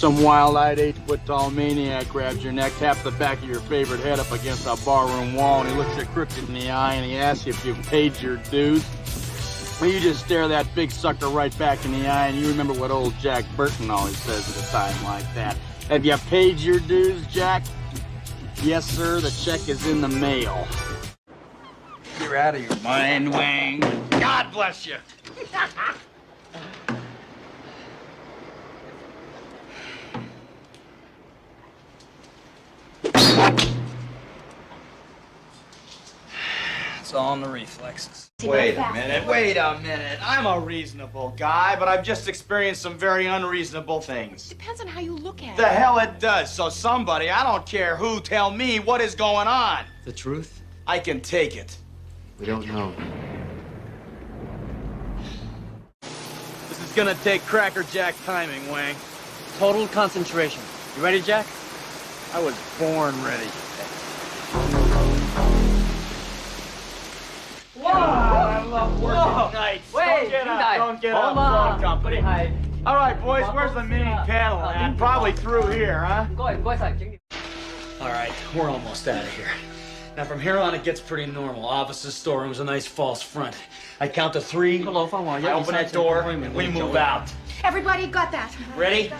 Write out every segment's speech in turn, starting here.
Some wild-eyed 8-foot-tall maniac grabs your neck, taps the back of your favorite head up against a barroom wall, and he looks you crooked in the eye, and he asks you if you've paid your dues. Well, you just stare that big sucker right back in the eye, and you remember what old Jack Burton always says at a time like that. Have you paid your dues, Jack? Yes, sir, the check is in the mail. You're out of your mind, Wang. God bless you. It's all in the reflexes. Wait a minute. I'm a reasonable guy, but I've just experienced some very unreasonable things. Depends on how you look at it. The hell it does. So somebody, I don't care who, tell me what is going on. The truth? I can take it. We don't know. This is gonna take Cracker Jack timing, Wang. Total concentration. You ready, Jack? I was born ready. Whoa! I love working nights. Wait, Don't get up. Phone company. All right, boys, where's the mini panel at? Probably through here, huh? All right, we're almost out of here. Now, from here on, it gets pretty normal. Offices, storerooms, a nice false front. I count to 3. I open that door, and we move out. Everybody got that? Ready?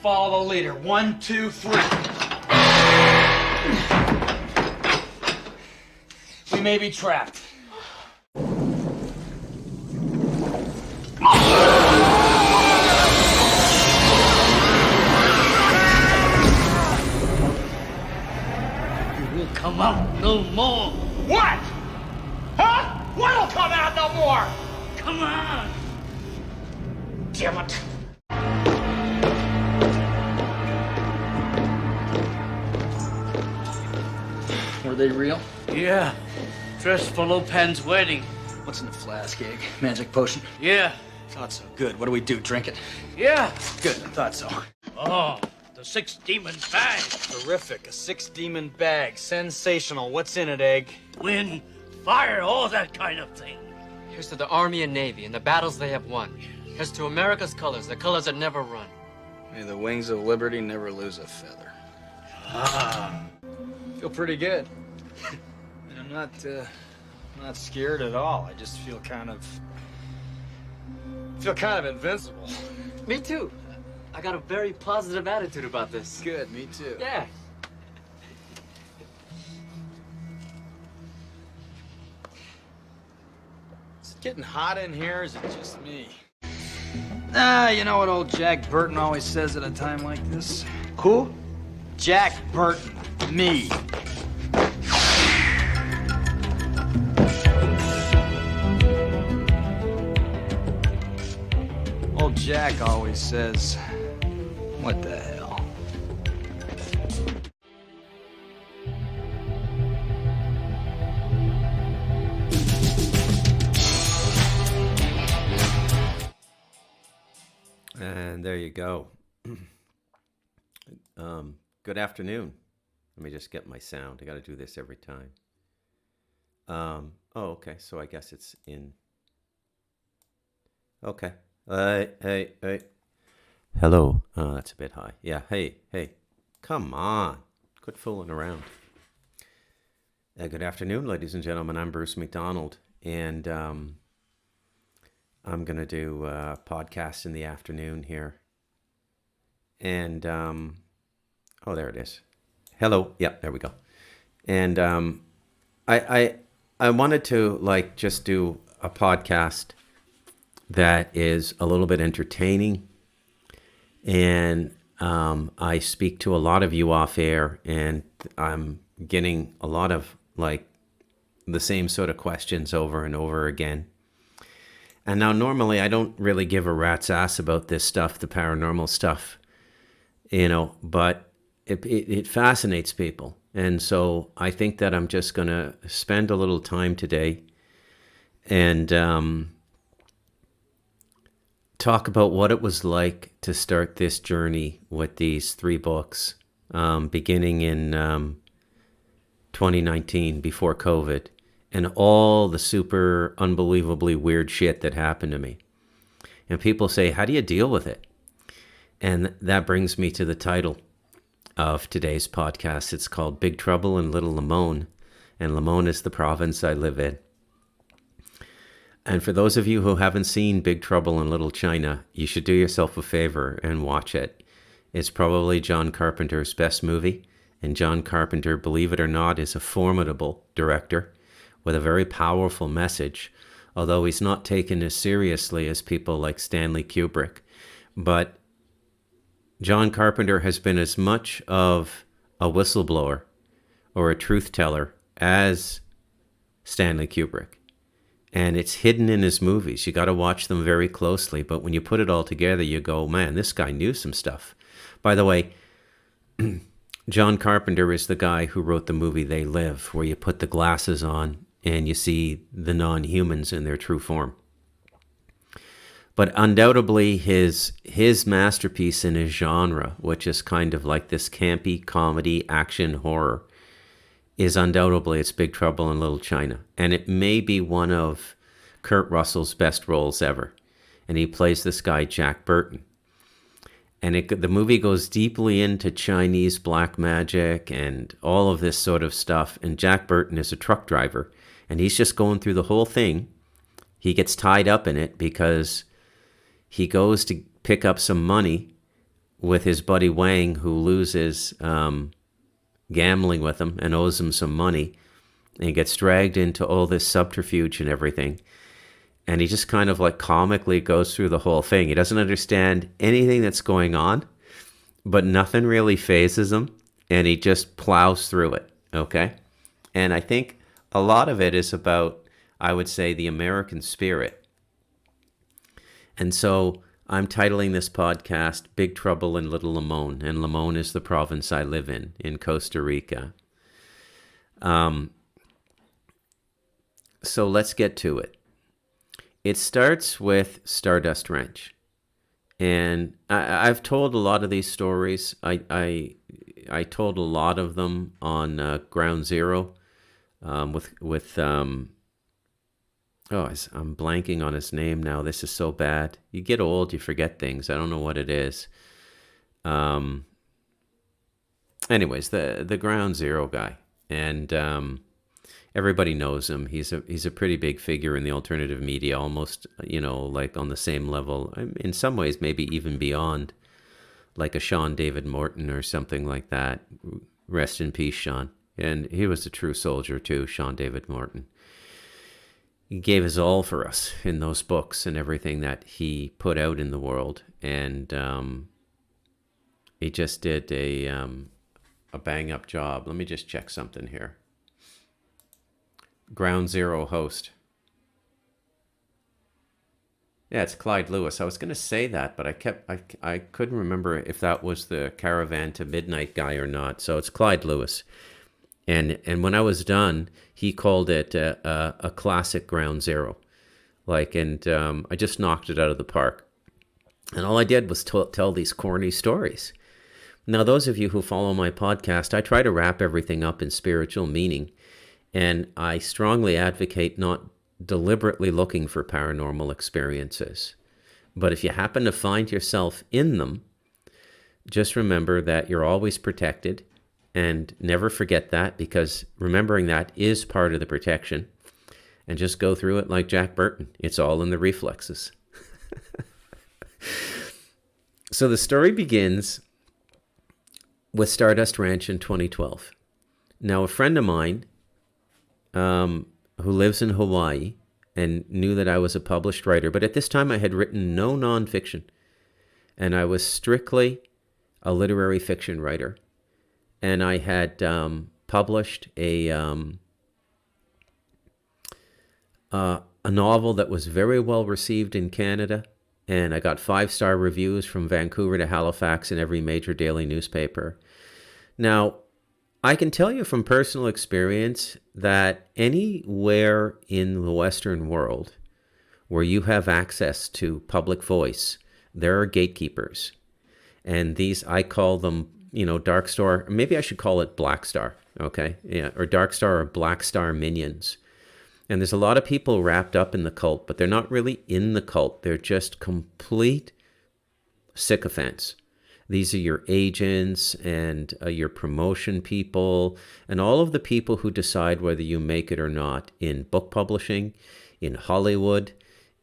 Follow the leader. 1, 2, 3. We may be trapped. Come out no more. What? Huh? What'll come out no more? Come on. Damn it. Were they real? Yeah. Dressed for Lopan's wedding. What's in the flask, egg? Magic potion? Yeah. Thought so. Good. What do we do? Drink it? Yeah. Good. I thought so. Oh, the 6 demon bag. Terrific. A 6-demon bag. Sensational. What's in it, Egg? Wind, fire, all that kind of thing. Here's to the Army and Navy and the battles they have won. Here's to America's colors, the colors that never run. May the wings of liberty never lose a feather. Ah. Feel pretty good. I'm not scared at all. I just feel kind of invincible. Me too. I got a very positive attitude about this. Good, me too. Yeah. Is it getting hot in here, or is it just me? Ah, you know what old Jack Burton always says at a time like this? Who? Jack Burton. Me. Old Jack always says, what the hell? And there you go. Good afternoon. Let me just get my sound. I got to do this every time. Oh, okay. So I guess it's in. Okay. Hey. Hello. That's a bit high. Yeah. Hey. Come on. Quit fooling around. Good afternoon, ladies and gentlemen. I'm Bruce McDonald, and I'm going to do a podcast in the afternoon here. And, oh, there it is. Hello. Yeah, there we go. And I wanted to, just do a podcast that is a little bit entertaining. And I speak to a lot of you off air, and I'm getting a lot of, the same sort of questions over and over again. And now normally I don't really give a rat's ass about this stuff, the paranormal stuff, but it fascinates people. And so I think that I'm just going to spend a little time today and talk about what it was like to start this journey with these 3 books, beginning in 2019 before COVID, and all the super unbelievably weird shit that happened to me. And people say, how do you deal with it? And that brings me to the title of today's podcast. It's called Big Trouble in Little Limon, and Limon is the province I live in. And for those of you who haven't seen Big Trouble in Little China, you should do yourself a favor and watch it. It's probably John Carpenter's best movie, and John Carpenter, believe it or not, is a formidable director with a very powerful message, although he's not taken as seriously as people like Stanley Kubrick. But John Carpenter has been as much of a whistleblower or a truth teller as Stanley Kubrick. And it's hidden in his movies. You got to watch them very closely. But when you put it all together, you go, man, this guy knew some stuff. By the way, John Carpenter is the guy who wrote the movie They Live, where you put the glasses on and you see the non-humans in their true form. But undoubtedly, his masterpiece in his genre, which is kind of like this campy comedy action horror, is undoubtedly It's Big Trouble in Little China. And it may be one of Kurt Russell's best roles ever. And he plays this guy, Jack Burton. And the movie goes deeply into Chinese black magic and all of this sort of stuff. And Jack Burton is a truck driver. And he's just going through the whole thing. He gets tied up in it because he goes to pick up some money with his buddy Wang, who loses gambling with him and owes him some money, and he gets dragged into all this subterfuge and everything, and he just kind of like comically goes through the whole thing. He doesn't understand anything that's going on, but nothing really phases him, and he just plows through it, okay? And I think a lot of it is about, I would say, the American spirit. And so I'm titling this podcast Big Trouble in Little Limon, and Limon is the province I live in Costa Rica. So let's get to it. It starts with Stardust Ranch. And I've told a lot of these stories. I told a lot of them on Ground Zero with I'm blanking on his name now. This is so bad. You get old, you forget things. I don't know what it is. Anyways, the Ground Zero guy, and everybody knows him. He's a pretty big figure in the alternative media, almost like on the same level. In some ways, maybe even beyond, like a Sean David Morton or something like that. Rest in peace, Sean. And he was a true soldier too, Sean David Morton. He gave his all for us in those books and everything that he put out in the world. And he just did a bang-up job. Let me just check something here. Ground Zero host. Yeah, it's Clyde Lewis. I was going to say that, but I couldn't remember if that was the Caravan to Midnight guy or not. So it's Clyde Lewis. And when I was done, he called it a classic Ground Zero. I just knocked it out of the park. And all I did was tell these corny stories. Now, those of you who follow my podcast, I try to wrap everything up in spiritual meaning. And I strongly advocate not deliberately looking for paranormal experiences. But if you happen to find yourself in them, just remember that you're always protected. And never forget that, because remembering that is part of the protection. And just go through it like Jack Burton. It's all in the reflexes. So the story begins with Stardust Ranch in 2012. Now, a friend of mine who lives in Hawaii and knew that I was a published writer, but at this time I had written no nonfiction. And I was strictly a literary fiction writer. And I had published a novel that was very well received in Canada, and I got 5-star reviews from Vancouver to Halifax in every major daily newspaper. Now, I can tell you from personal experience that anywhere in the Western world where you have access to public voice, there are gatekeepers. And these, I call them, Dark Star, maybe I should call it Black Star, okay? Yeah, or Dark Star or Black Star minions. And there's a lot of people wrapped up in the cult, but they're not really in the cult. They're just complete sycophants These are your agents and your promotion people and all of the people who decide whether you make it or not in book publishing, in Hollywood,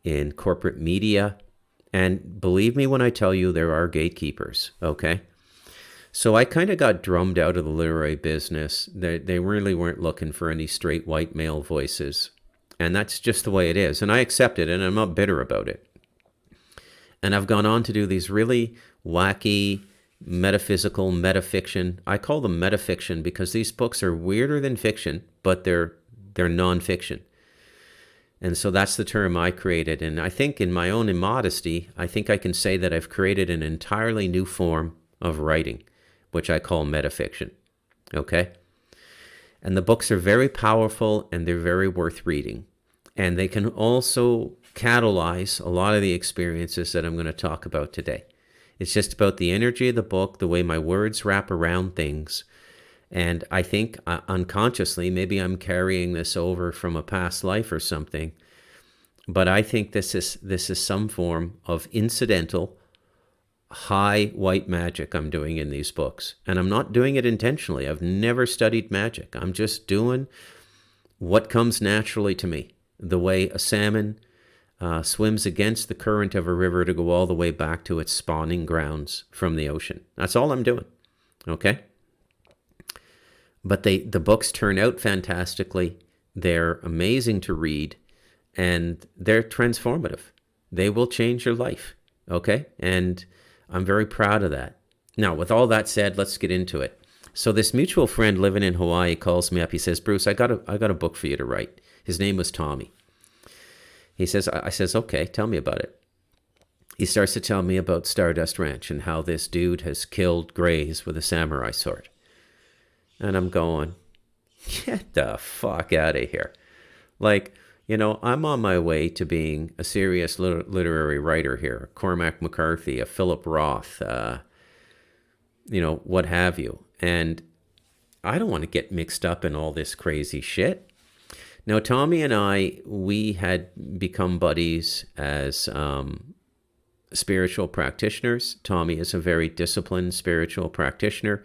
in corporate media. And believe me when I tell you, there are gatekeepers, okay? So I kind of got drummed out of the literary business. They really weren't looking for any straight white male voices. And that's just the way it is. And I accept it, and I'm not bitter about it. And I've gone on to do these really wacky, metaphysical, metafiction. I call them metafiction because these books are weirder than fiction, but they're nonfiction. And so that's the term I created. And I think in my own immodesty, I think I can say that I've created an entirely new form of writing, which I call metafiction. Okay? And the books are very powerful and they're very worth reading. And they can also catalyze a lot of the experiences that I'm going to talk about today. It's just about the energy of the book, the way my words wrap around things. And I think unconsciously, maybe I'm carrying this over from a past life or something. But I think this is some form of incidental, high white magic I'm doing in these books. And I'm not doing it intentionally. I've never studied magic. I'm just doing what comes naturally to me. The way a salmon swims against the current of a river to go all the way back to its spawning grounds from the ocean. That's all I'm doing, okay? But the books turn out fantastically. They're amazing to read, and they're transformative. They will change your life, okay? And I'm very proud of that. Now, with all that said, let's get into it. So this mutual friend living in Hawaii calls me up. He says, Bruce, I got a book for you to write. His name was Tommy. I says, okay, tell me about it. He starts to tell me about Stardust Ranch and how this dude has killed Greys with a samurai sword. And I'm going, get the fuck out of here. Like, I'm on my way to being a serious literary writer here. Cormac McCarthy, a Philip Roth, what have you. And I don't want to get mixed up in all this crazy shit. Now, Tommy and I, we had become buddies as spiritual practitioners. Tommy is a very disciplined spiritual practitioner.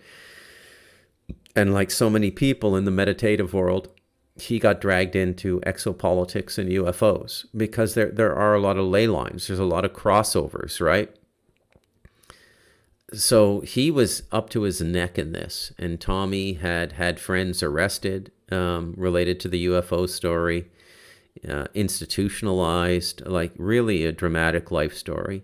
And like so many people in the meditative world, he got dragged into exopolitics and UFOs because there are a lot of ley lines. There's a lot of crossovers, right? So he was up to his neck in this. And Tommy had friends arrested related to the UFO story, institutionalized, like really a dramatic life story.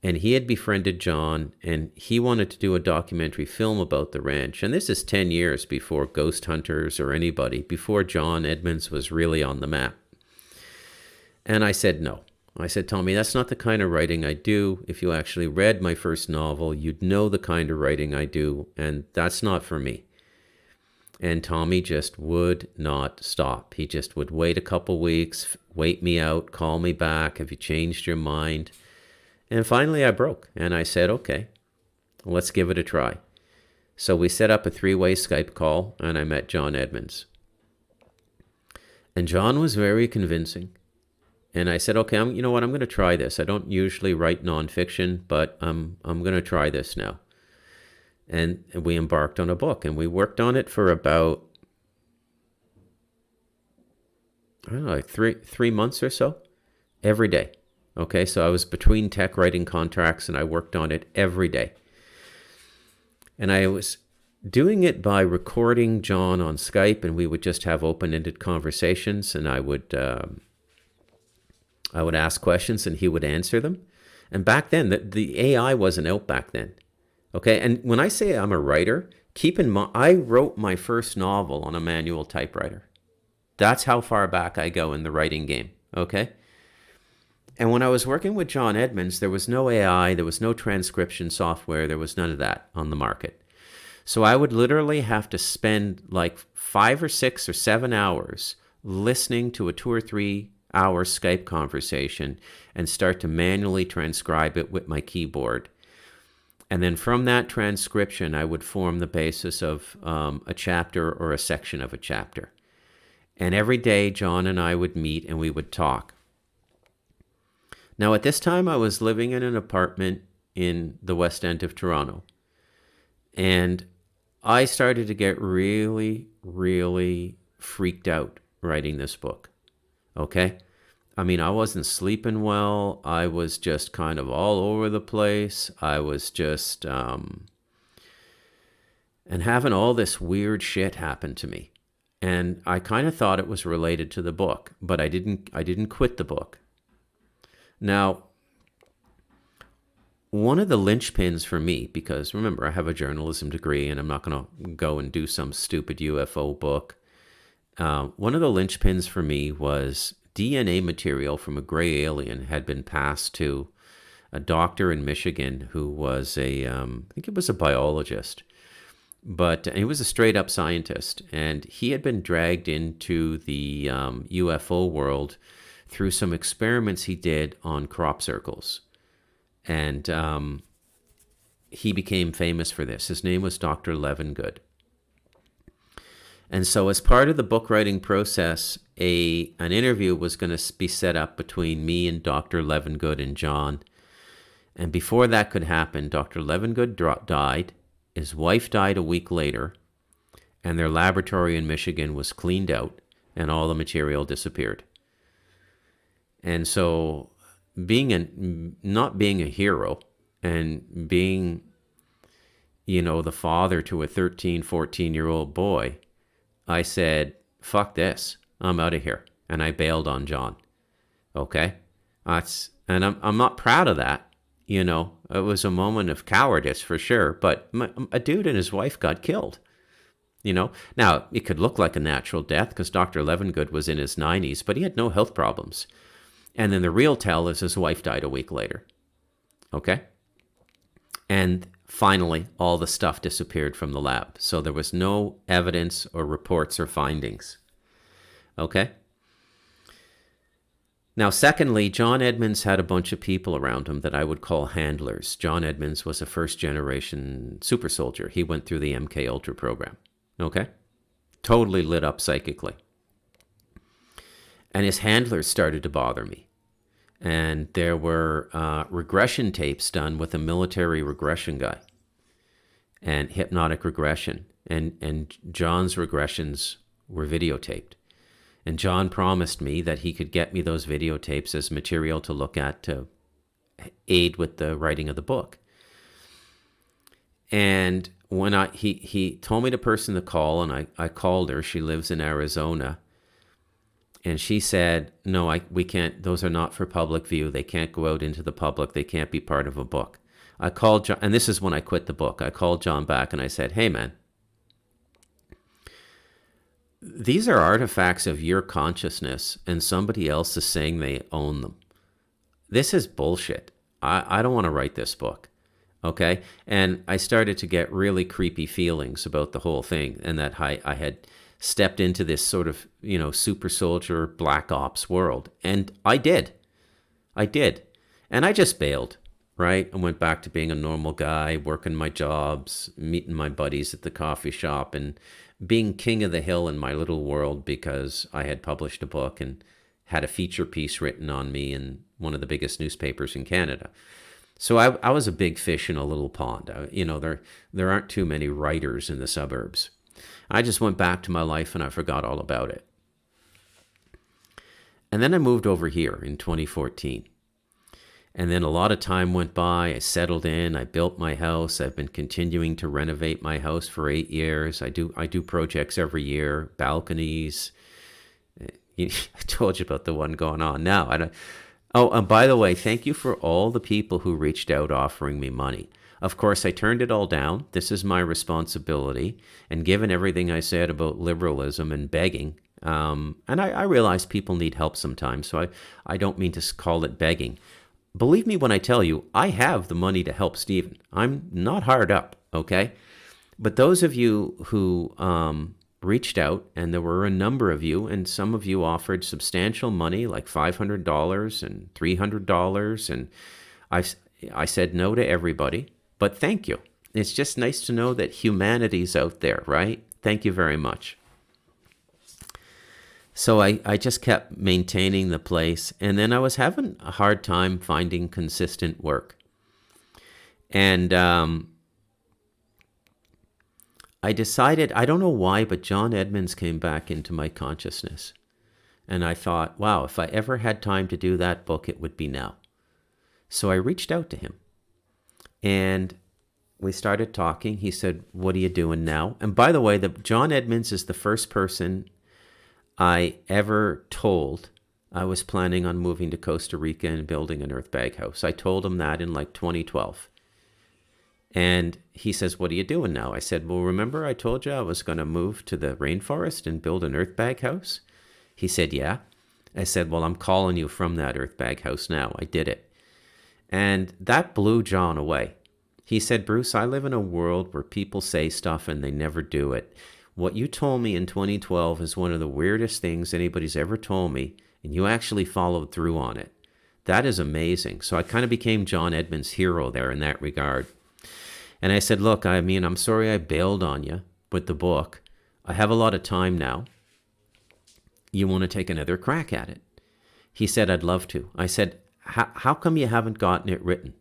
And he had befriended John, and he wanted to do a documentary film about the ranch. And this is 10 years before Ghost Hunters or anybody, before John Edmonds was really on the map. And I said, no. I said, Tommy, that's not the kind of writing I do. If you actually read my first novel, you'd know the kind of writing I do, and that's not for me. And Tommy just would not stop. He just would wait a couple weeks, wait me out, call me back. Have you changed your mind? And finally I broke and I said, okay, let's give it a try. So we set up a 3-way Skype call and I met John Edmonds. And John was very convincing. And I said, okay, you know what? I'm going to try this. I don't usually write nonfiction, but I'm going to try this now. And we embarked on a book, and we worked on it for about, I don't know, like three months or so, every day. Okay, so I was between tech writing contracts, and I worked on it every day. And I was doing it by recording John on Skype, and we would just have open-ended conversations, and I would ask questions, and he would answer them. And back then, the AI wasn't out back then. Okay, and when I say I'm a writer, keep in mind, I wrote my first novel on a manual typewriter. That's how far back I go in the writing game, okay? And when I was working with John Edmonds, there was no AI, there was no transcription software, there was none of that on the market. So I would literally have to spend like 5 or 6 or 7 hours listening to a 2 or 3 hour Skype conversation and start to manually transcribe it with my keyboard. And then from that transcription, I would form the basis of a chapter or a section of a chapter. And every day, John and I would meet and we would talk. Now, at this time, I was living in an apartment in the West End of Toronto. And I started to get really, really freaked out writing this book. Okay? I mean, I wasn't sleeping well. I was just kind of all over the place. I was just, and having all this weird shit happen to me. And I kind of thought it was related to the book, but I didn't quit the book. Now, one of the linchpins for me, because remember, I have a journalism degree and I'm not going to go and do some stupid UFO book. One of the linchpins for me was DNA material from a gray alien had been passed to a doctor in Michigan who was I think it was a biologist, but he was a straight up scientist, and he had been dragged into the UFO world through some experiments he did on crop circles. And he became famous for this. His name was Dr. Levengood. And so as part of the book writing process, an interview was going to be set up between me and Dr. Levengood and John. And before that could happen, Dr. Levengood died. His wife died a week later. And their laboratory in Michigan was cleaned out and all the material disappeared. And so not being a hero and being, the father to a 13, 14-year-old boy, I said, fuck this. I'm out of here. And I bailed on John. Okay? And I'm not proud of that. It was a moment of cowardice for sure. But a dude and his wife got killed. Now, it could look like a natural death because Dr. Levengood was in his 90s, but he had no health problems. And then the real tell is his wife died a week later. Okay? And finally, all the stuff disappeared from the lab. So there was no evidence or reports or findings. Okay? Now, secondly, John Edmonds had a bunch of people around him that I would call handlers. John Edmonds was a first-generation super soldier. He went through the MK Ultra program. Okay? Totally lit up psychically. And his handlers started to bother me. And there were regression tapes done with a military regression guy and hypnotic regression. And John's regressions were videotaped. And John promised me that he could get me those videotapes as material to look at to aid with the writing of the book. And when he told me the person to call, and I called her. She lives in Arizona. And she said, no, we can't, those are not for public view. They can't go out into the public. They can't be part of a book. I called John, and this is when I quit the book. I called John back and I said, hey, man, these are artifacts of your consciousness and somebody else is saying they own them. This is bullshit. I don't want to write this book. Okay? And I started to get really creepy feelings about the whole thing, and that I had stepped into this sort of, super soldier, black ops world. And I did. And I just bailed, right? I went back to being a normal guy, working my jobs, meeting my buddies at the coffee shop, and being king of the hill in my little world because I had published a book and had a feature piece written on me in one of the biggest newspapers in Canada. So I was a big fish in a little pond. There aren't too many writers in the suburbs. I just went back to my life and I forgot all about it. And then I moved over here in 2014. And then a lot of time went by. I settled in. I built my house. I've been continuing to renovate my house for 8 years. I do projects every year, balconies. I told you about the one going on now. And by the way, thank you for all the people who reached out offering me money. Of course, I turned it all down. This is my responsibility. And given everything I said about liberalism and begging, and I realize people need help sometimes, so I don't mean to call it begging. Believe me when I tell you, I have the money to help Stephen. I'm not hard up, okay? But those of you who reached out, and there were a number of you, and some of you offered substantial money, like $500 and $300, and I said no to everybody. But thank you. It's just nice to know that humanity's out there, right? Thank you very much. So I just kept maintaining the place, and then I was having a hard time finding consistent work. And I decided, I don't know why, but John Edmonds came back into my consciousness. And I thought, wow, if I ever had time to do that book, it would be now. So I reached out to him. And we started talking. He said, what are you doing now? And by the way, John Edmonds is the first person I ever told I was planning on moving to Costa Rica and building an earthbag house. I told him that in like 2012. And he says, what are you doing now? I said, well, remember I told you I was going to move to the rainforest and build an earthbag house? He said, yeah. I said, well, I'm calling you from that earthbag house now. I did it. And that blew John away. He said, Bruce, I live in a world where people say stuff and they never do it. What you told me in 2012 is one of the weirdest things anybody's ever told me, and you actually followed through on it. That is amazing. So I kind of became John Edmonds' hero there in that regard. And I said, look, I mean, I'm sorry I bailed on you with the book. I have a lot of time now. You want to take another crack at it? He said, I'd love to. I said, how come you haven't gotten it written?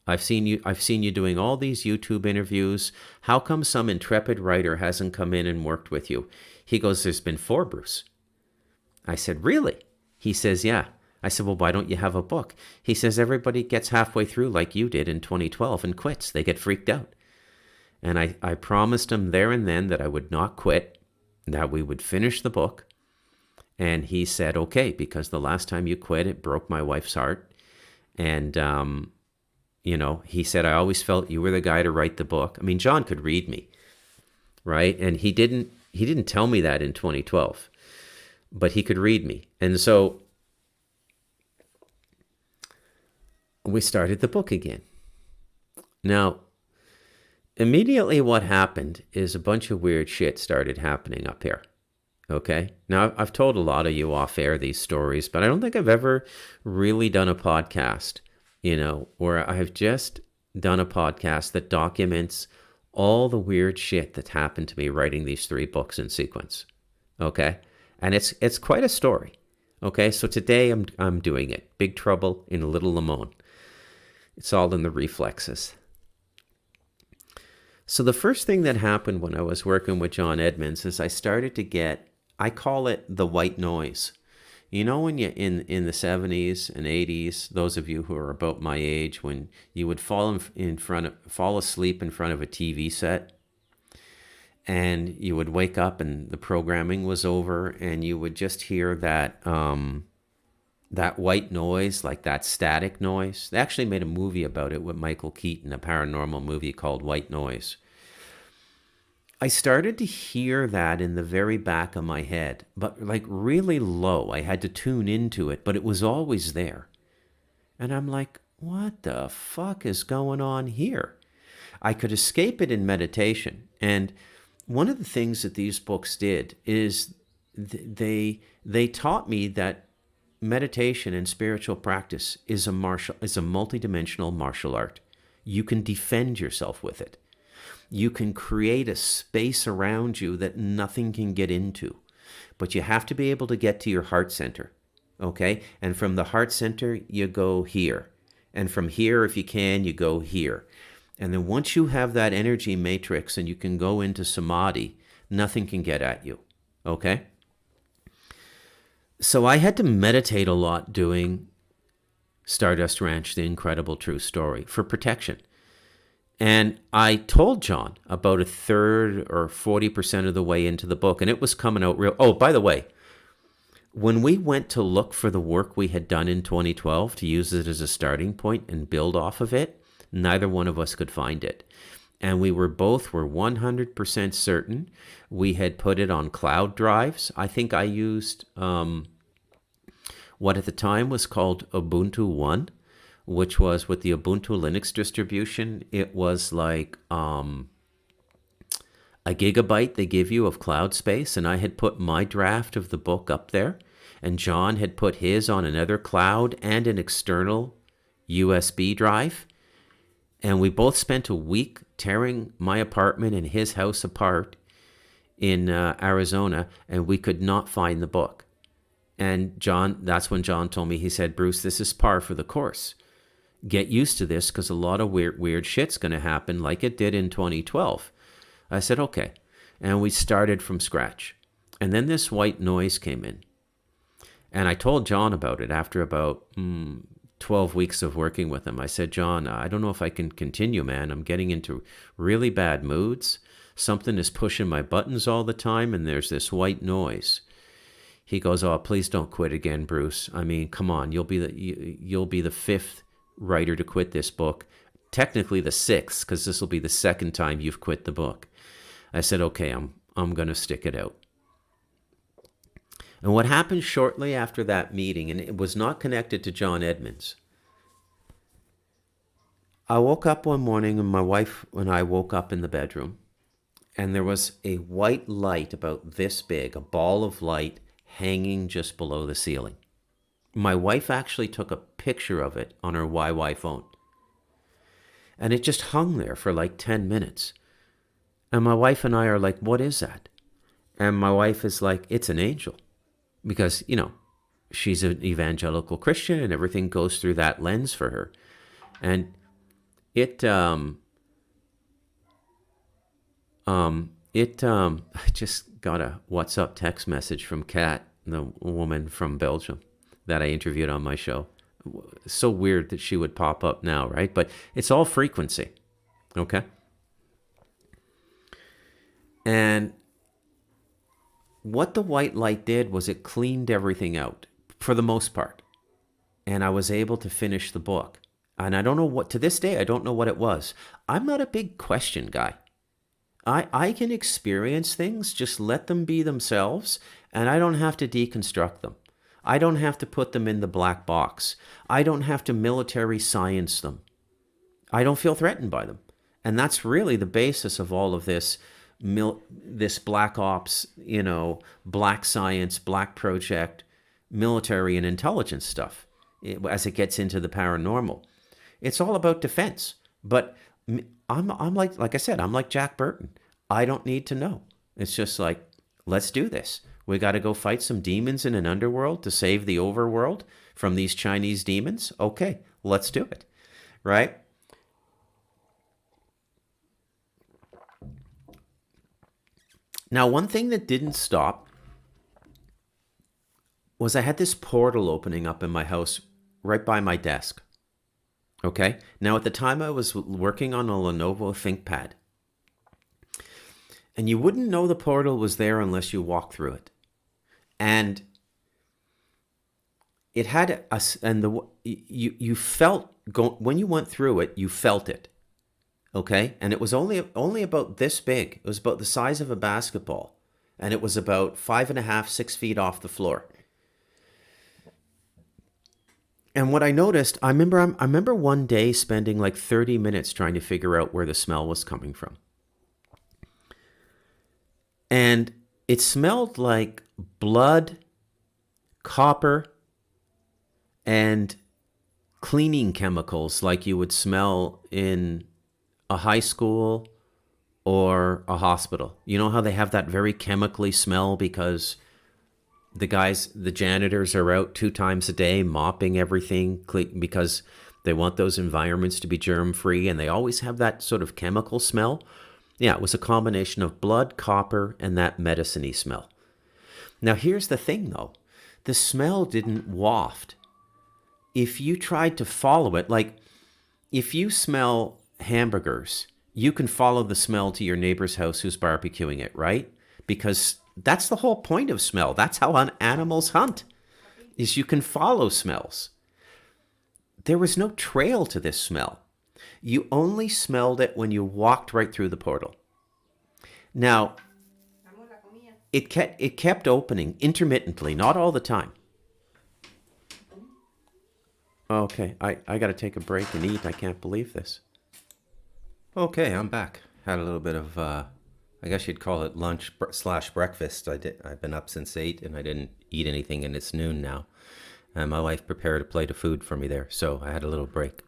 I've seen you doing all these YouTube interviews. How come some intrepid writer hasn't come in and worked with you? He goes, there's been 4, Bruce. I said, really? He says, yeah. I said, well, why don't you have a book? He says, everybody gets halfway through like you did in 2012 and quits. They get freaked out. And I promised him there and then that I would not quit, that we would finish the book. And he said, okay, because the last time you quit, it broke my wife's heart. And, he said, I always felt you were the guy to write the book. I mean, John could read me, right? And he didn't tell me that in 2012, but he could read me. And so we started the book again. Now, immediately what happened is a bunch of weird shit started happening up here. Okay? Now, I've told a lot of you off air these stories, but I don't think I've ever really done a podcast, where I've just done a podcast that documents all the weird shit that happened to me writing these 3 books in sequence. Okay? And it's quite a story. Okay? So today I'm doing it. Big Trouble in Little Limon. It's all in the reflexes. So the first thing that happened when I was working with John Edmonds is I started to get, I call it the white noise. When you in the 70s and 80s, those of you who are about my age, when you would fall asleep in front of a TV set, and you would wake up and the programming was over, and you would just hear that that white noise, like that static noise. They actually made a movie about it with Michael Keaton, a paranormal movie called White Noise. I started to hear that in the very back of my head, but like really low. I had to tune into it, but it was always there. And I'm like, what the fuck is going on here? I could escape it in meditation. And one of the things that these books did is they taught me that meditation and spiritual practice is a multidimensional martial art. You can defend yourself with it. You can create a space around you that nothing can get into. But you have to be able to get to your heart center, okay? And from the heart center, you go here. And from here, if you can, you go here. And then once you have that energy matrix and you can go into samadhi, nothing can get at you, okay? So I had to meditate a lot doing Stardust Ranch, The Incredible True Story, for protection. And I told John about a third or 40% of the way into the book, and it was coming out real. Oh, by the way, when we went to look for the work we had done in 2012 to use it as a starting point and build off of it, neither one of us could find it. And we were 100% certain we had put it on cloud drives. I think I used what at the time was called Ubuntu One, which was with the Ubuntu Linux distribution. It was like a gigabyte they give you of cloud space, and I had put my draft of the book up there, and John had put his on another cloud and an external USB drive. And we both spent a week tearing my apartment and his house apart in Arizona, and we could not find the book. And that's when John told me, he said, Bruce, this is par for the course. get used to this because a lot of weird shit's going to happen like it did in 2012. I said, okay. And we started from scratch. And then this white noise came in. And I told John about it after about 12 weeks of working with him. I said, John, I don't know if I can continue, man. I'm getting into really bad moods. Something is pushing my buttons all the time, and there's this white noise. He goes, oh, please don't quit again, Bruce. I mean, come on. You'll be the fifth writer to quit this book. Technically the sixth, because this will be the second time you've quit the book. I said, okay, I'm going to stick it out. And what happened shortly after that meeting, and it was not connected to John Edmonds. I woke up one morning, and my wife and I woke up in the bedroom, and there was a white light about this big, a ball of light hanging just below the ceiling. My wife actually took a picture of it on her YY phone. And it just hung there for like 10 minutes. And my wife and I are like, what is that? And my wife is like, it's an angel. Because, you know, she's an evangelical Christian and everything goes through that lens for her. And I just got a WhatsApp text message from Kat, the woman from Belgium that I interviewed on my show. So weird that she would pop up now, right? But it's all frequency, okay? And what the white light did was it cleaned everything out for the most part. And I was able to finish the book. And I don't know what, to this day, I don't know what it was. I'm not a big question guy. I can experience things, just let them be themselves, and I don't have to deconstruct them. I don't have to put them in the black box. I don't have to military science them. I don't feel threatened by them. And that's really the basis of all of this this black ops, you know, black science, black project, military and intelligence stuff as it gets into the paranormal. It's all about defense. But I'm like I said, I'm like Jack Burton. I don't need to know. It's just like, let's do this. We got to go fight some demons in an underworld to save the overworld from these Chinese demons. Okay, let's do it. Right? Now, one thing that didn't stop was I had this portal opening up in my house right by my desk. Okay? Now, at the time, I was working on a Lenovo ThinkPad. And you wouldn't know the portal was there unless you walked through it. And it had you felt, when you went through it, you felt it. Okay? And it was only about this big. It was about the size of a basketball. And it was about 5.5, 6 feet off the floor. And what I noticed, I remember one day spending like 30 minutes trying to figure out where the smell was coming from. And it smelled like blood, copper, and cleaning chemicals like you would smell in a high school or a hospital. You know how they have that very chemically smell because the janitors are out 2 times a day mopping everything because they want those environments to be germ-free, and they always have that sort of chemical smell. Yeah, it was a combination of blood, copper, and that medicine-y smell. Now, here's the thing, though. The smell didn't waft. If you tried to follow it, like if you smell hamburgers, you can follow the smell to your neighbor's house who's barbecuing it, right? Because that's the whole point of smell. That's how animals hunt, is you can follow smells. There was no trail to this smell. You only smelled it when you walked right through the portal. Now, it kept opening intermittently, not all the time. Okay, I got to take a break and eat. I can't believe this. Okay, I'm back. Had a little bit of, I guess you'd call it lunch/breakfast. I've been up since 8 and I didn't eat anything, and it's noon now. And my wife prepared a plate of food for me there, so I had a little break.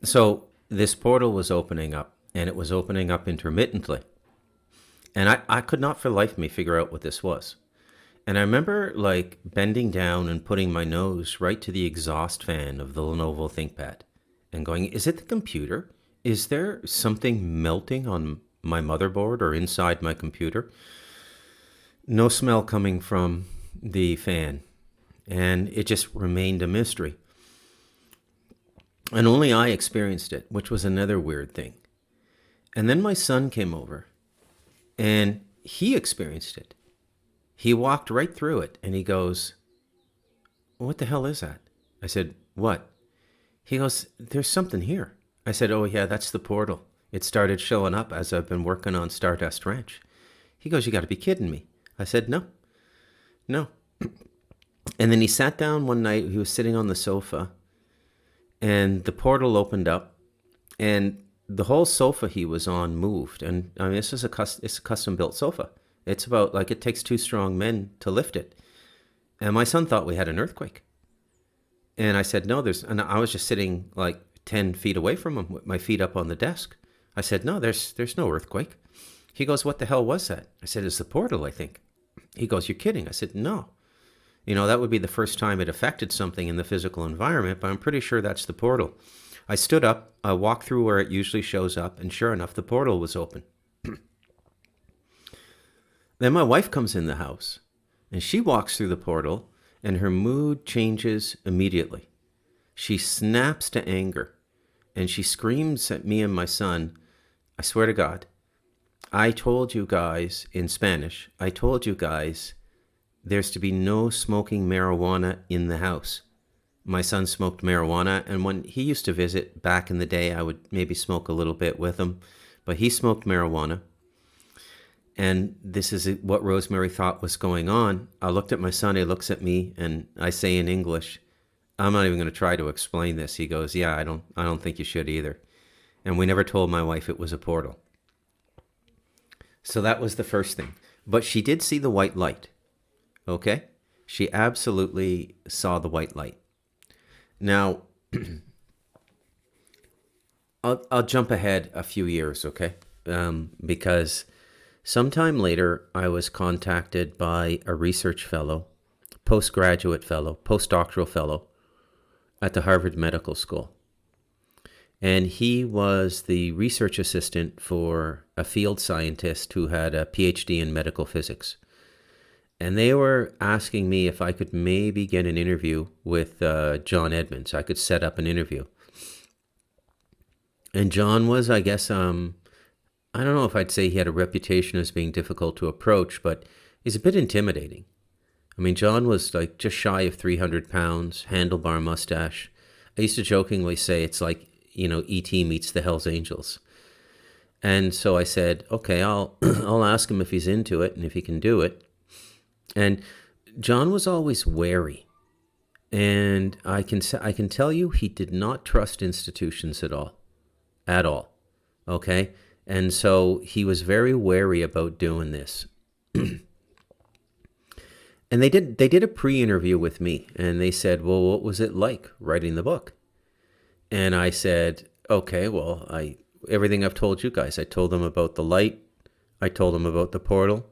So this portal was opening up, and it was opening up intermittently. And I could not for the life of me figure out what this was. And I remember like bending down and putting my nose right to the exhaust fan of the Lenovo ThinkPad and going, is it the computer? Is there something melting on my motherboard or inside my computer? No smell coming from the fan. And it just remained a mystery. And only I experienced it, which was another weird thing. And then my son came over and he experienced it. He walked right through it and he goes, what the hell is that? I said, what? He goes, there's something here. I said, oh yeah, that's the portal. It started showing up as I've been working on Stardust Ranch. He goes, you got to be kidding me. I said, no. And then he sat down one night, he was sitting on the sofa, and the portal opened up, and the whole sofa he was on moved. And I mean, this is it's a custom-built sofa. It's about, like, it takes 2 strong men to lift it. And my son thought we had an earthquake. And I said, no, and I was just sitting, like, 10 feet away from him with my feet up on the desk. I said, no, there's no earthquake. He goes, what the hell was that? I said, it's the portal, I think. He goes, you're kidding. I said, no. You know, that would be the first time it affected something in the physical environment, but I'm pretty sure that's the portal. I stood up, I walked through where it usually shows up, and sure enough, the portal was open. Then my wife comes in the house, and she walks through the portal, and her mood changes immediately. She snaps to anger, and she screams at me and my son, I swear to God, I told you guys, in Spanish, I told you guys there's to be no smoking marijuana in the house. My son smoked marijuana, and when he used to visit back in the day, I would maybe smoke a little bit with him, but he smoked marijuana. And this is what Rosemary thought was going on. I looked at my son, he looks at me, and I say in English, I'm not even going to try to explain this. He goes, yeah, I don't think you should either. And we never told my wife it was a portal. So that was the first thing. But she did see the white light. Okay? She absolutely saw the white light. Now, I'll jump ahead a few years, okay? Because sometime later, I was contacted by a research fellow, postgraduate fellow, postdoctoral fellow at the Harvard Medical School. And he was the research assistant for a field scientist who had a PhD in medical physics. And they were asking me if I could maybe get an interview with John Edmonds. I could set up an interview. And John was, I guess, I don't know if I'd say he had a reputation as being difficult to approach, but he's a bit intimidating. I mean, John was like just shy of 300 pounds, handlebar mustache. I used to jokingly say it's like, you know, E.T. meets the Hells Angels. And so I said, okay, I'll ask him if he's into it and if he can do it. And John was always wary. And I can tell you he did not trust institutions at all. At all. Okay? And so he was very wary about doing this. And they did a pre-interview with me, and they said, well, what was it like writing the book? And I said, okay, well, everything I've told you guys. I told them about the light. I told them about the portal.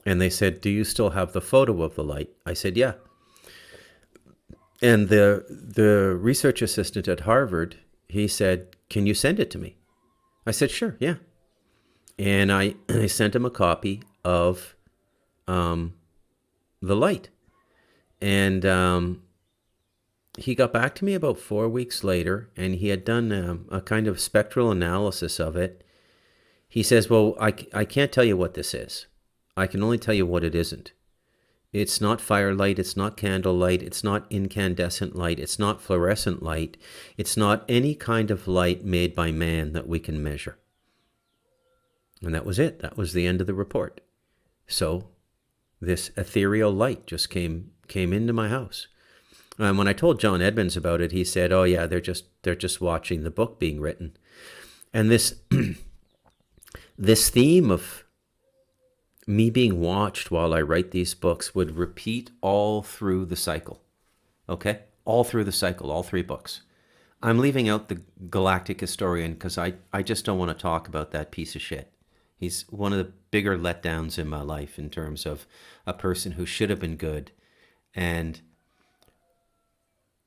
And they said, do you still have the photo of the light? I said, yeah. And the research assistant at Harvard, he said, can you send it to me? I said, sure, yeah. And I sent him a copy of the light. And he got back to me about 4 weeks later, and he had done a kind of spectral analysis of it. He says, well, I can't tell you what this is. I can only tell you what it isn't. It's not firelight, it's not candlelight, it's not incandescent light, it's not fluorescent light, it's not any kind of light made by man that we can measure. And that was it. That was the end of the report. So this ethereal light just came into my house. And when I told John Edmonds about it, he said, oh yeah, they're just watching the book being written. And this this theme of me being watched while I write these books would repeat all through the cycle. Okay? All through the cycle, all 3 books. I'm leaving out the Galactic Historian because I just don't want to talk about that piece of shit. He's one of the bigger letdowns in my life in terms of a person who should have been good and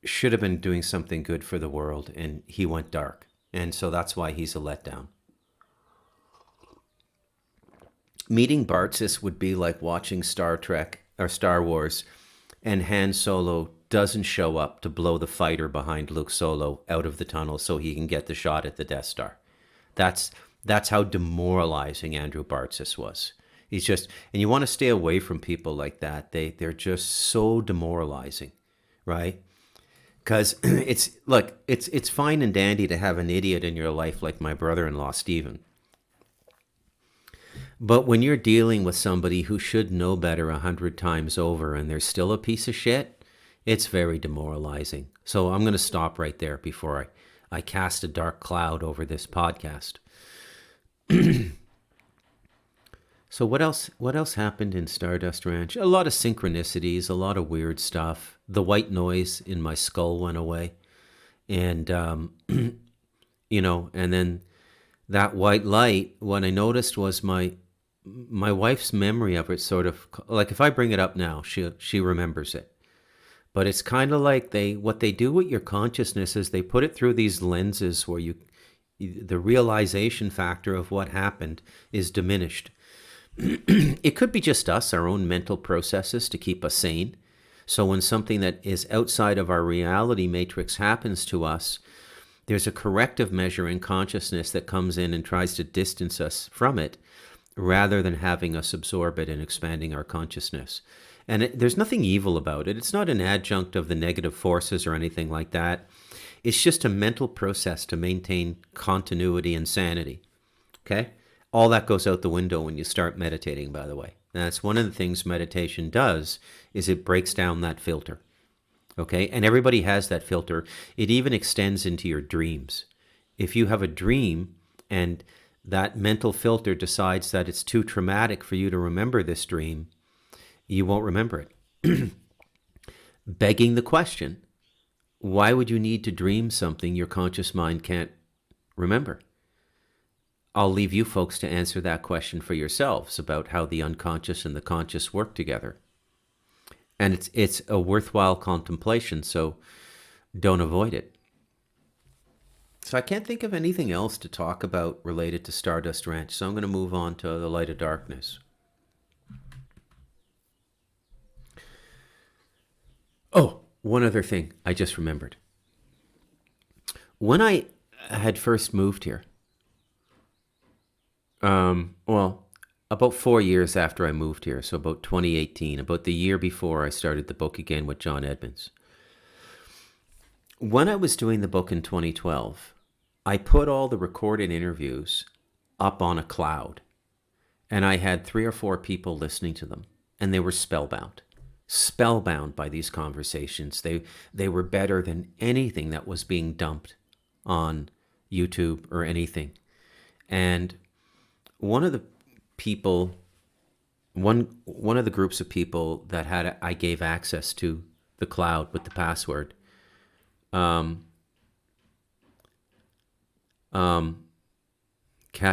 should have been doing something good for the world, and he went dark. And so that's why he's a letdown. Meeting Bartzis would be like watching Star Trek or Star Wars, and Han Solo doesn't show up to blow the fighter behind Luke Solo out of the tunnel so he can get the shot at the Death Star. That's how demoralizing Andrew Bartzis was. He's just, and you want to stay away from people like that. They're just so demoralizing, right? Because it's fine and dandy to have an idiot in your life like my brother-in-law Stephen. But when you're dealing with somebody who should know better 100 times over and they're still a piece of shit, it's very demoralizing. So I'm going to stop right there before I cast a dark cloud over this podcast. So what else happened in Stardust Ranch? A lot of synchronicities, a lot of weird stuff. The white noise in my skull went away. And, and then that white light, what I noticed was my wife's memory of it sort of, like if I bring it up now, she remembers it. But it's kind of like what they do with your consciousness is they put it through these lenses where the realization factor of what happened is diminished. It could be just us, our own mental processes to keep us sane. So when something that is outside of our reality matrix happens to us, there's a corrective measure in consciousness that comes in and tries to distance us from it rather than having us absorb it and expanding our consciousness. And there's nothing evil about it. It's not an adjunct of the negative forces or anything like that. It's just a mental process to maintain continuity and sanity. Okay? All that goes out the window when you start meditating, by the way. And that's one of the things meditation does, is it breaks down that filter. Okay? And everybody has that filter. It even extends into your dreams. If you have a dream and that mental filter decides that it's too traumatic for you to remember this dream, you won't remember it. Begging the question, why would you need to dream something your conscious mind can't remember? I'll leave you folks to answer that question for yourselves about how the unconscious and the conscious work together. And it's a worthwhile contemplation, so don't avoid it. So I can't think of anything else to talk about related to Stardust Ranch, so I'm going to move on to The Light of Darkness. Oh, one other thing I just remembered. When I had first moved here, about 4 years after I moved here, so about 2018, about the year before I started the book again with John Edmonds. When I was doing the book in 2012, I put all the recorded interviews up on a cloud, and I had 3 or 4 people listening to them, and they were spellbound by these conversations. They were better than anything that was being dumped on YouTube or anything. And one of the people, one of the groups of people that I gave access to the cloud with the password, Kat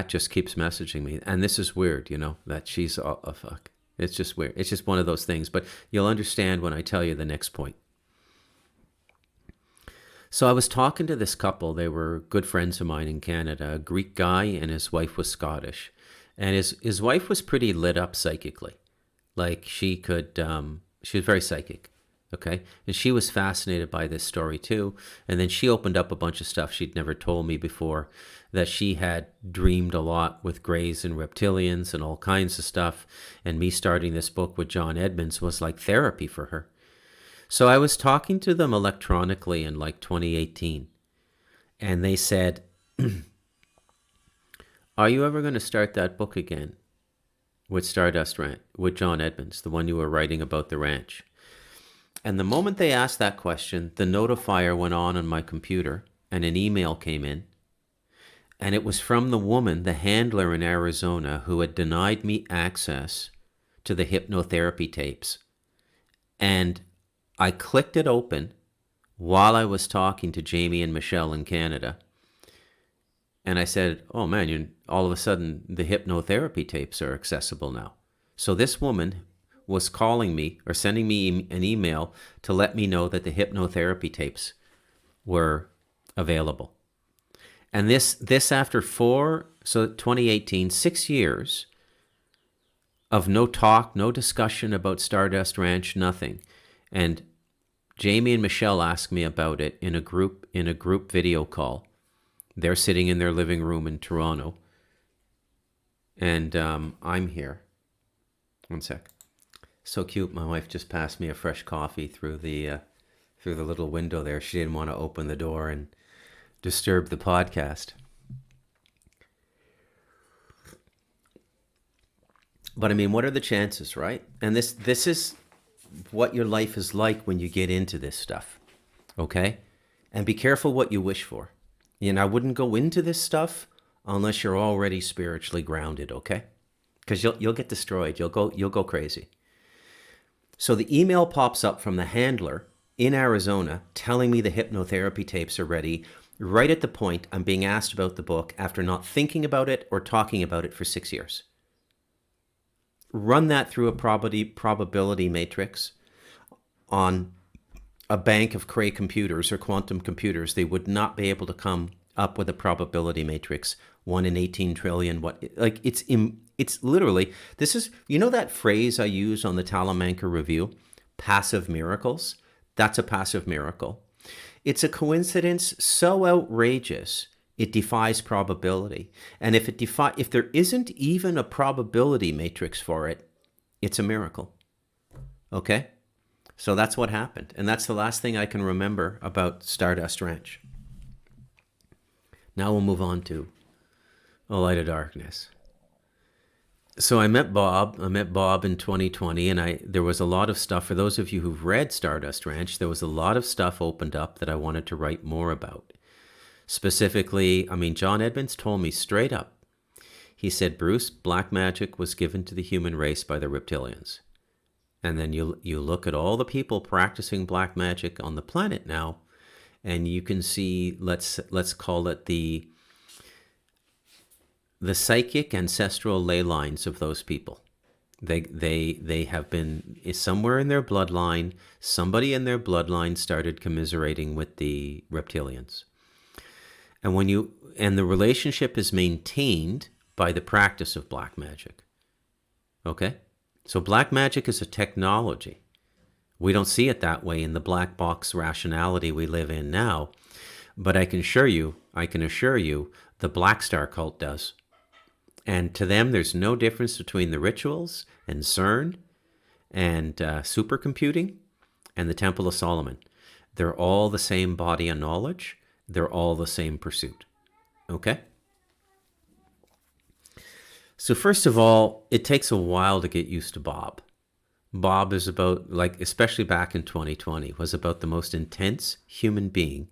just keeps messaging me, and this is weird, that she's a fuck. It's just weird. It's just one of those things, but you'll understand when I tell you the next point. So I was talking to this couple. They were good friends of mine in Canada, a Greek guy, and his wife was Scottish. And his wife was pretty lit up psychically. Like she was very psychic, okay? And she was fascinated by this story too. And then she opened up a bunch of stuff she'd never told me before, that she had dreamed a lot with greys and reptilians and all kinds of stuff. And me starting this book with John Edmonds was like therapy for her. So I was talking to them electronically in like 2018. And they said, are you ever going to start that book again with Stardust Ranch, with John Edmonds, the one you were writing about the ranch? And the moment they asked that question, the notifier went on my computer and an email came in. And it was from the woman, the handler in Arizona, who had denied me access to the hypnotherapy tapes. And I clicked it open while I was talking to Jamie and Michelle in Canada. And I said, oh man, all of a sudden the hypnotherapy tapes are accessible now. So this woman was calling me or sending me an email to let me know that the hypnotherapy tapes were available. And this after 2018, 6 years of no talk, no discussion about Stardust Ranch, nothing. And Jamie and Michelle asked me about it in a group video call. They're sitting in their living room in Toronto. And I'm here. One sec. So cute. My wife just passed me a fresh coffee through the little window there. She didn't want to open the door and disturb the podcast. But I mean, what are the chances, right? And this is what your life is like when you get into this stuff, okay? And be careful what you wish for. I wouldn't go into this stuff unless you're already spiritually grounded, okay? Because you'll get destroyed. You'll go crazy. So the email pops up from the handler in Arizona telling me the hypnotherapy tapes are ready right at the point I'm being asked about the book after not thinking about it or talking about it for 6 years. Run that through a probability matrix on a bank of Cray computers or quantum computers. They would not be able to come up with a probability matrix 1 in 18 trillion. It's literally, this is, that phrase I use on the Talamanca Review, passive miracles? That's a passive miracle. It's a coincidence so outrageous it defies probability. And if there isn't even a probability matrix for it, it's a miracle. Okay? So that's what happened. And that's the last thing I can remember about Stardust Ranch. Now we'll move on to A Light of Darkness. So I met Bob in 2020, and there was a lot of stuff. For those of you who've read Stardust Ranch, there was a lot of stuff opened up that I wanted to write more about. Specifically, John Edmonds told me straight up. He said, Bruce, black magic was given to the human race by the reptilians. And then you look at all the people practicing black magic on the planet now, and you can see, let's call it the psychic ancestral ley lines of those people. They have been somewhere in their bloodline. Somebody in their bloodline started commiserating with the reptilians. And the relationship is maintained by the practice of black magic. Okay? So black magic is a technology. We don't see it that way in the black box rationality we live in now. But I can assure you, the Black Star cult does. And to them, there's no difference between the rituals and CERN and supercomputing and the Temple of Solomon. They're all the same body of knowledge. They're all the same pursuit. Okay? So first of all, it takes a while to get used to Bob. Bob is about, especially back in 2020, was about the most intense human being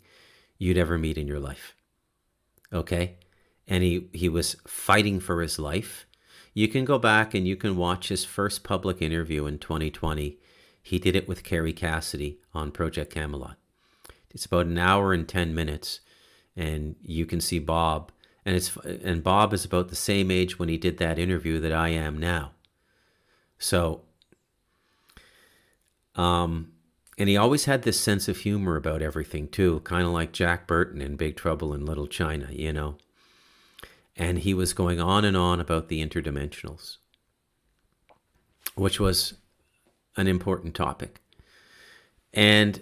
you'd ever meet in your life. Okay? And he was fighting for his life. You can go back and you can watch his first public interview in 2020. He did it with Carrie Cassidy on Project Camelot. It's about an hour and 10 minutes, and you can see Bob. And Bob is about the same age when he did that interview that I am now. So, and he always had this sense of humor about everything too, kind of like Jack Burton in Big Trouble in Little China, And he was going on and on about the interdimensionals, which was an important topic. And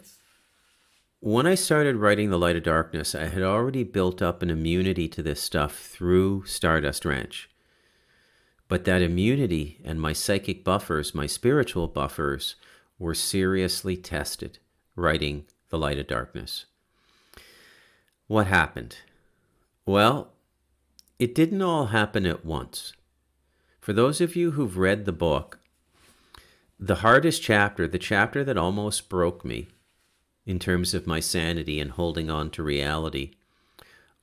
when I started writing The Light of Darkness, I had already built up an immunity to this stuff through Stardust Ranch. But that immunity and my psychic buffers, my spiritual buffers, were seriously tested writing The Light of Darkness. What happened? Well, it didn't all happen at once. For those of you who've read the book, the hardest chapter, the chapter that almost broke me in terms of my sanity and holding on to reality,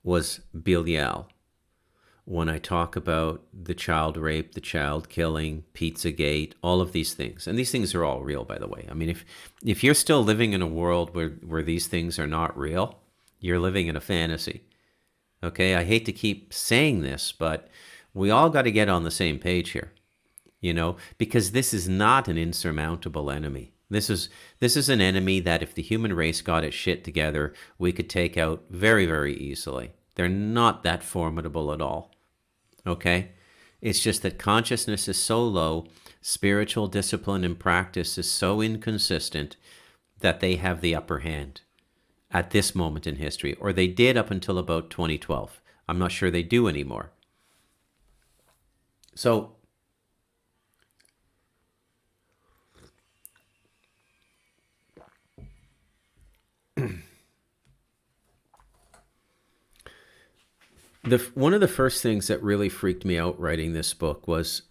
was Belial. When I talk about the child rape, the child killing, Pizzagate, all of these things. And these things are all real, by the way. If you're still living in a world where these things are not real, you're living in a fantasy. Okay, I hate to keep saying this, but we all got to get on the same page here, because this is not an insurmountable enemy. This is an enemy that if the human race got its shit together, we could take out very, very easily. They're not that formidable at all. Okay? It's just that consciousness is so low, spiritual discipline and practice is so inconsistent that they have the upper hand at this moment in history, or they did up until about 2012. I'm not sure they do anymore. So, one of the first things that really freaked me out writing this book was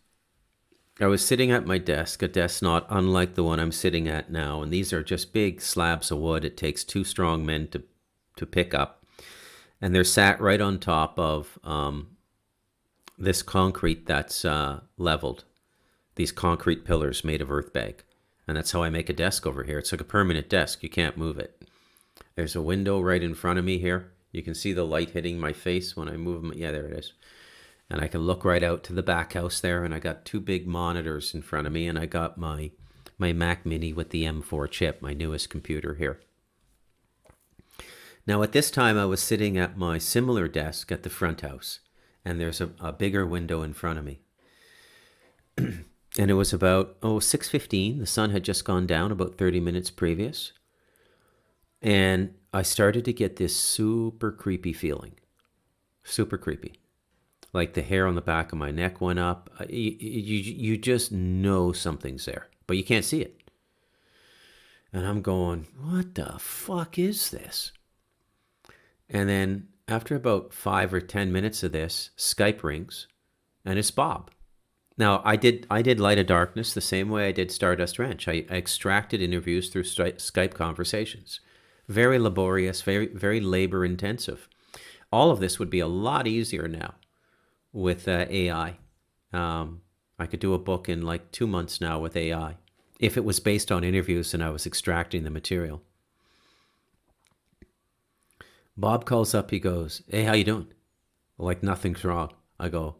I was sitting at my desk, a desk not unlike the one I'm sitting at now, and these are just big slabs of wood. It takes two strong men to pick up, and they're sat right on top of this concrete that's leveled, these concrete pillars made of earth bag, and that's how I make a desk over here. It's like a permanent desk. You can't move it. There's a window right in front of me here. You can see the light hitting my face when I move. Yeah, there it is. And I can look right out to the back house there, and I got two big monitors in front of me, and I got my Mac Mini with the M4 chip, my newest computer here. Now, at this time, I was sitting at my similar desk at the front house, and there's a bigger window in front of me. And it was about 6:15. The sun had just gone down about 30 minutes previous. And I started to get this super creepy feeling. Super creepy. Like the hair on the back of my neck went up. You just know something's there, but you can't see it. And I'm going, what the fuck is this? And then after about 5 or 10 minutes of this, Skype rings, and it's Bob. Now, I did Light of Darkness the same way I did Stardust Ranch. I extracted interviews through Skype conversations. Very laborious, very, very labor intensive. All of this would be a lot easier now with AI. I could do a book in like 2 months now with AI if it was based on interviews and I was extracting the material. Bob calls up, he goes, "Hey, how you doing?" Like nothing's wrong. I go,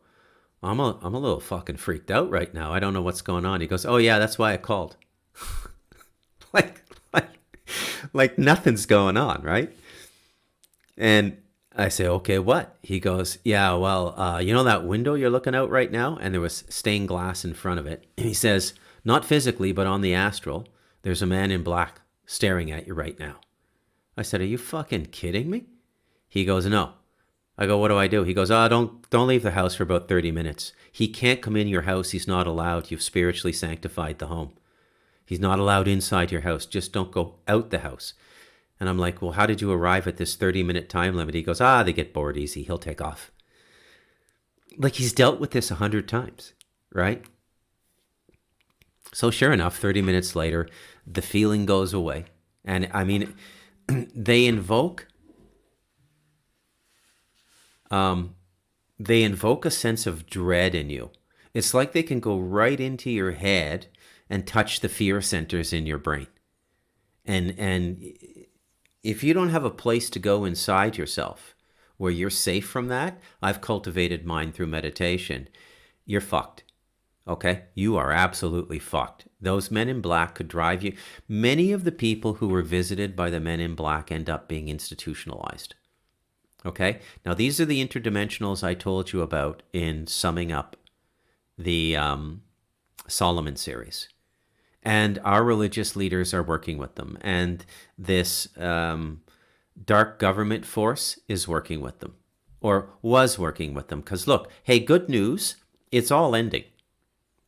I'm a little fucking freaked out right now. I don't know what's going on. He goes, "Oh yeah, that's why I called." like nothing's going on, right? And I say, "Okay, what?" He goes, "Yeah, well, you know that window you're looking out right now?" And there was stained glass in front of it. And he says, "Not physically, but on the astral, there's a man in black staring at you right now." I said, "Are you fucking kidding me?" He goes, "No." I go, "What do I do?" He goes, don't leave the house for about 30 minutes. He can't come in your house. He's not allowed. You've spiritually sanctified the home. He's not allowed inside your house. Just don't go out the house." And I'm like, "Well, how did you arrive at this 30-minute time limit?" He goes, "They get bored easy. He'll take off." Like he's dealt with this 100 times, right? So sure enough, 30 minutes later, the feeling goes away. And I mean, they invoke a sense of dread in you. It's like they can go right into your head and touch the fear centers in your brain. And if you don't have a place to go inside yourself where you're safe from that, I've cultivated mine through meditation, you're fucked. Okay? You are absolutely fucked. Those men in black could drive you. Many of the people who were visited by the men in black end up being institutionalized. Okay? Now, these are the interdimensionals I told you about in summing up the Solomon series. And our religious leaders are working with them. And this dark government force is working with them, or was working with them. Because look, hey, good news, it's all ending.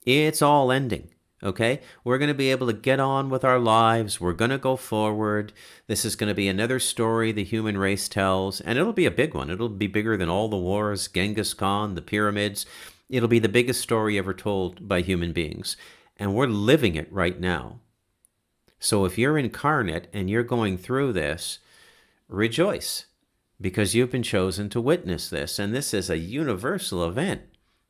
It's all ending, okay? We're going to be able to get on with our lives. We're going to go forward. This is going to be another story the human race tells, and it'll be a big one. It'll be bigger than all the wars, Genghis Khan, the pyramids. It'll be the biggest story ever told by human beings, and we're living it right now. So if you're incarnate and you're going through this, rejoice, because you've been chosen to witness this, and this is a universal event.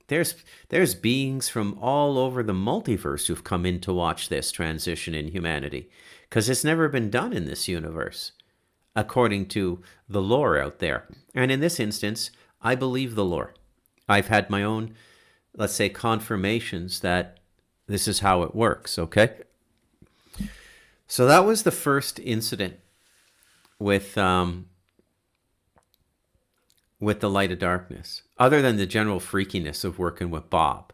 There's beings from all over the multiverse who've come in to watch this transition in humanity, because it's never been done in this universe. according to the lore out there. And in this instance, I believe the lore. I've had my own, let's say, confirmations that this is how it works, okay? So that was the first incident with the Light of Darkness, other than the general freakiness of working with Bob.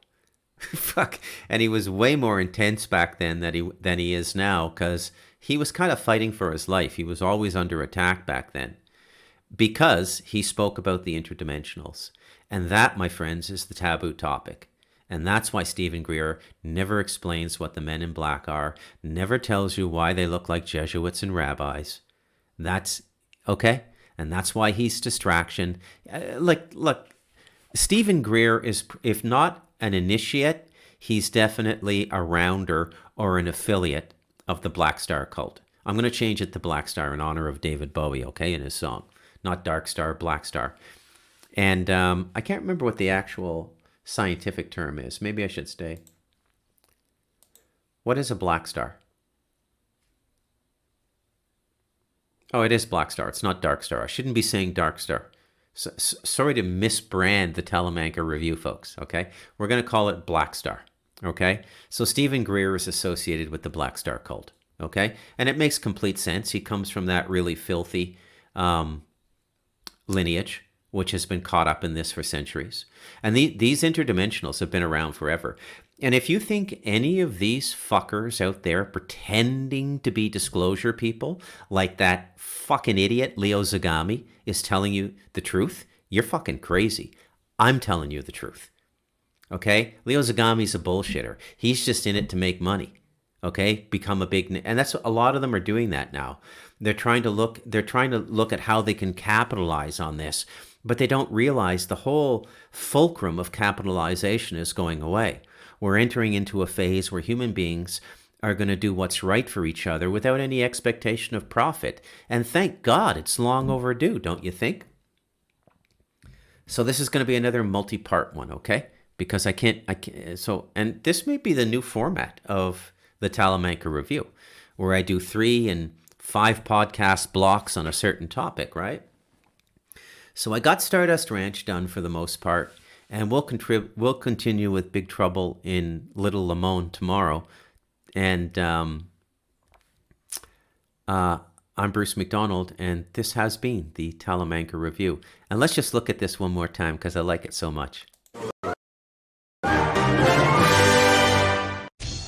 Fuck. And he was way more intense back then than he is now, because he was kind of fighting for his life. He was always under attack back then because he spoke about the interdimensionals. And that, my friends, is the taboo topic. And that's why Stephen Greer never explains what the men in black are, never tells you why they look like Jesuits and rabbis. That's okay. And that's why he's distraction. Look, Stephen Greer is, if not an initiate, he's definitely a rounder or an affiliate of the Black Star cult. I'm going to change it to Black Star in honor of David Bowie, okay, in his song. Not Dark Star, Black Star. And I can't remember what the actual scientific term is. Maybe I should stay. What is a Black Star? Oh, it is Black Star. It's not Dark Star. I shouldn't be saying Dark Star. Sorry to misbrand the Telemancer Review, folks, okay? We're going to call it Black Star, okay? So Stephen Greer is associated with the Black Star cult, okay? And it makes complete sense. He comes from that really filthy lineage, which has been caught up in this for centuries. And these interdimensionals have been around forever. And if you think any of these fuckers out there pretending to be disclosure people, like that fucking idiot Leo Zagami is telling you the truth, you're fucking crazy. I'm telling you the truth. Okay? Leo Zagami's a bullshitter. He's just in it to make money. Okay? Become a big... And that's a lot of them are doing that now. They're trying to look at how they can capitalize on this, but they don't realize the whole fulcrum of capitalization is going away. We're entering into a phase where human beings are going to do what's right for each other without any expectation of profit. And thank God it's long overdue, don't you think? So this is going to be another multi-part one, okay? Because I can't, and this may be the new format of the Talamanca Review, where I do 3 and 5 podcast blocks on a certain topic, right? So I got Stardust Ranch done for the most part, and we'll continue with Big Trouble in Little Limon tomorrow. And I'm Bruce McDonald, and this has been the Talamanca Review. And let's just look at this one more time because I like it so much.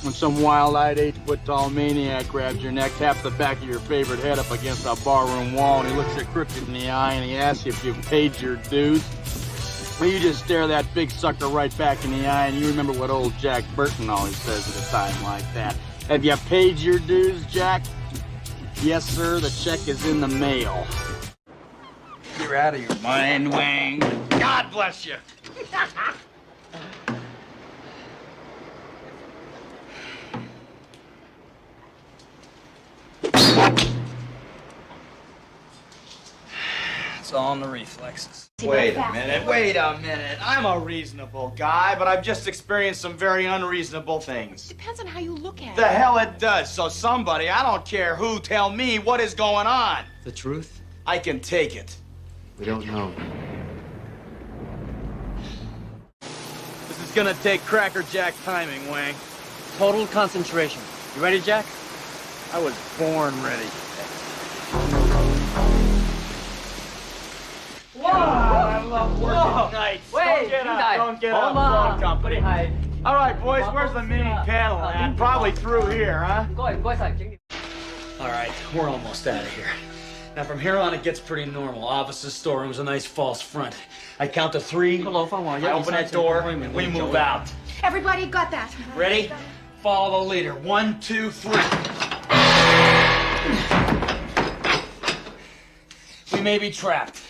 When some wild-eyed 8-foot-tall maniac grabs your neck, taps the back of your favorite head up against a barroom wall, and he looks you crooked in the eye, and he asks you if you've paid your dues. Well, you just stare that big sucker right back in the eye, and you remember what old Jack Burton always says at a time like that. Have you paid your dues, Jack? Yes, sir, the check is in the mail. You're out of your mind, Wang. God bless you. It's all in the reflexes. Wait a minute. I'm a reasonable guy, but I've just experienced some very unreasonable things. Depends on how you look at The it. hell it does. So somebody, I don't care who, tell me what is going on. The truth? I can take it. We don't know. This is gonna take Cracker Jack timing, Wang. Total concentration. You ready, Jack? I was born ready. Whoa! I love working nights. Don't get up. Don't get up. Wrong company. All right, boys, where's the mini panel at? Probably through here, huh? All right, we're almost out of here. Now, from here on, it gets pretty normal. Offices, storerooms, a nice false front. I count to 3. I open that door, and we move out. Everybody got that? Ready? Follow the leader. 1, 2, 3. We may be trapped.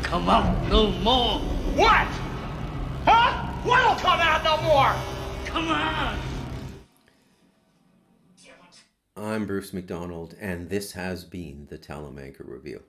Come out no more. What? Huh? What'll come out no more? Come on. I'm Bruce McDonald, and this has been the Talamanca Review.